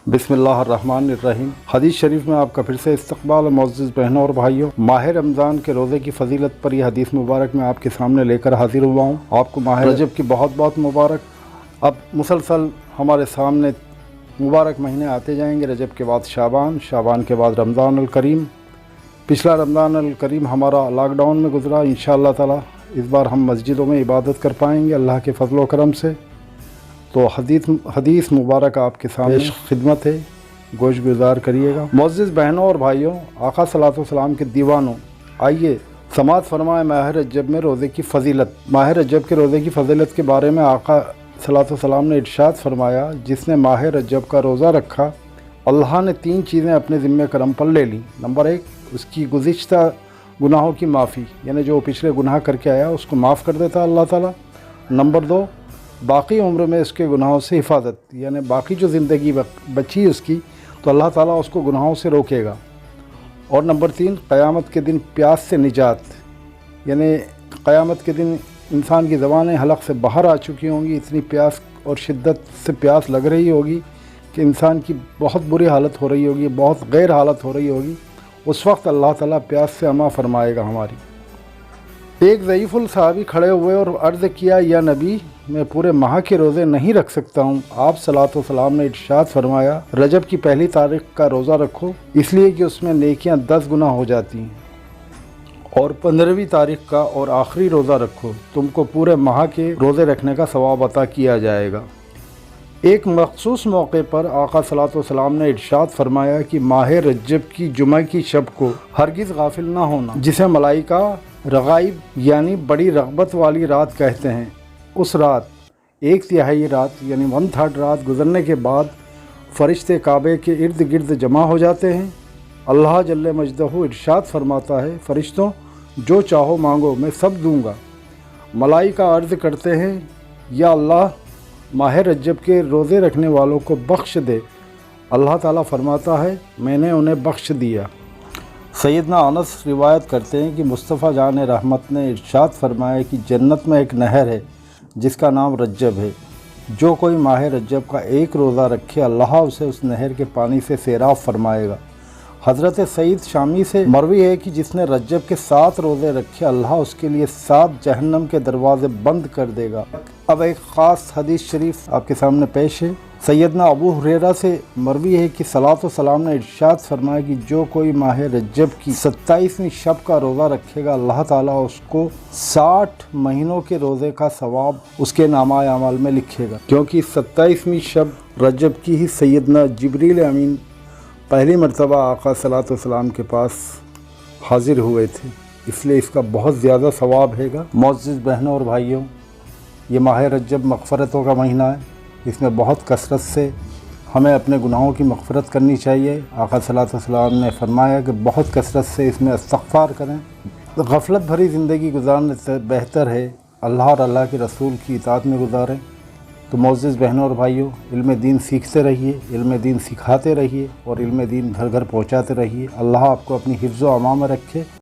बिस्मिल्लाहिर्रहमानिर्रहीम। हदीस शरीफ में आपका फिर से इस्तकबाल। मुअज़्ज़िज़ बहनों और भाइयों, माह रमज़ान के रोज़े की फ़जीलत पर यह हदीस मुबारक मैं आपके सामने लेकर हाजिर हुआ हूँ। आपको माह रजब की बहुत बहुत मुबारक। अब मुसलसल हमारे सामने मुबारक महीने आते जाएंगे। रजब के बाद शाबान, शाबान के बाद रमज़ान अल करीम। पिछला रमज़ान अल करीम हमारा लॉकडाउन में गुज़रा। इंशाअल्लाह ताला इस बार हम मस्जिदों में इबादत कर पाएंगे अल्लाह के फजल व करम से। तो हदीस मुबारक आपके सामने खिदमत है, गोश गुजार करिएगा। मुअज़्ज़िज़ बहनों और भाइयों, आका सल्लल्लाहु अलैहि वसल्लम के दीवानों, आइए समात फरमाए माह रजब में रोज़े की फ़जीलत। माह रजब के रोज़े की फ़जीलत के बारे में आका सल्लल्लाहु अलैहि वसल्लम ने इरशाद फरमाया, जिसने माह रजब का रोज़ा रखा अल्लाह ने 3 चीज़ें अपने ज़िम्मे करम पर ले ली। नंबर 1, उसकी गुज़िश्ता गुनाहों की माफ़ी, यानी जो पिछले गुनाह करके आया उसको माफ़ कर देता अल्लाह ताला। नंबर 2, बाकी उम्र में उसके गुनाहों से हिफाजत, यानी बाकी जो ज़िंदगी बची उसकी तो अल्लाह ताला उसको गुनाहों से रोकेगा। और नंबर 3, क़यामत के दिन प्यास से निजात, यानी क़यामत के दिन इंसान की ज़बानें हलक से बाहर आ चुकी होंगी, इतनी प्यास और शिद्दत से प्यास लग रही होगी कि इंसान की बहुत बुरी हालत हो रही होगी, बहुत गैर हालत हो रही होगी। उस वक्त अल्लाह ताला प्यास से अमा फरमाएगा हमारी। एक ज़ईफ़ुल सहाबी खड़े हुए और अर्ज़ किया, या नबी, मैं पूरे माह के रोज़े नहीं रख सकता हूँ। आप सल्लल्लाहु अलैहि वसल्लम ने इरशाद फरमाया, रजब की पहली तारीख़ का रोज़ा रखो, इसलिए कि उसमें नेकियां 10 गुना हो जाती हैं, और 15वीं तारीख़ का और आखिरी रोज़ा रखो, तुमको पूरे माह के रोज़े रखने का सवाब अता किया जाएगा। एक मखसूस मौके पर आका सल्लल्लाहु अलैहि वसल्लम ने इरशाद फरमाया कि माह रजब की जुमा की शब को हरगिज़ गाफिल ना होना, जिसे मलाइका रग़ाइब यानी बड़ी रग़बत वाली रात कहते हैं। उस रात 1/3 रात यानी 1/3 रात गुज़रने के बाद फ़रिश्ते काबे के इर्द गिर्द जमा हो जाते हैं। अल्लाह जल्ले मजदहू इरशाद फरमाता है, फ़रिश्तों जो चाहो मांगो मैं सब दूंगा। मलाइका अर्ज़ करते हैं, या अल्लाह माह रजब के रोज़े रखने वालों को बख्श दे। अल्लाह ताला फरमाता है, मैंने उन्हें बख्श दिया। सैयदना अनस रिवायत करते हैं कि मुस्तफ़ा जान रहमत ने इरशाद फरमाया कि जन्नत में एक नहर है जिसका नाम रजब है। जो कोई माह रजब का एक रोज़ा रखे अल्लाह उसे उस नहर के पानी से सैराब फरमाएगा। हज़रत सईद शामी से मरवी है कि जिसने रजब के 7 रोज़े रखे अल्लाह उसके लिए 7 जहन्नम के दरवाज़े बंद कर देगा। अब एक ख़ास हदीस शरीफ आपके सामने पेश है। सैयदना अबू हुरैरा से मरवी है कि सल्लल्लाहु अलैहि वसल्लम ने इरशाद फरमाया कि जो कोई माह रजब की 27वीं शब का रोज़ा रखेगा अल्लाह ताला उसको 60 महीनों के रोज़े का सवाब उसके नामा अमाल में लिखेगा। क्योंकि 27वीं शब रजब की ही सैयदना जिब्रील अमीन पहली मरतबा आका सल्लल्लाहु अलैहि वसल्लम के पास हाजिर हुए थे, इसलिए इसका बहुत ज़्यादा सवाब हैगा। मुअज़्ज़िज़ बहनों और भाइयों, ये माह रजब मग़फ़रतों का महीना है। इसमें बहुत कसरत से हमें अपने गुनाहों की मग़फ़रत करनी चाहिए। आका सल्लल्लाहु अलैहि वसल्लम ने फरमाया कि बहुत कसरत से इसमें इस्तग़फ़ार करें। गफलत भरी ज़िंदगी गुजारने से बेहतर है अल्लाह और अल्लाह के रसूल की इताअत में गुजारें। तो मुअज़्ज़िज़ बहनों और भाइयों, इल्म दीन सीखते रहिए, इल्म दीन सिखाते रहिए और इल्म दीन घर घर पहुँचाते रहिए। अल्लाह आपको अपनी हिफ्ज़ व अमान में रखे।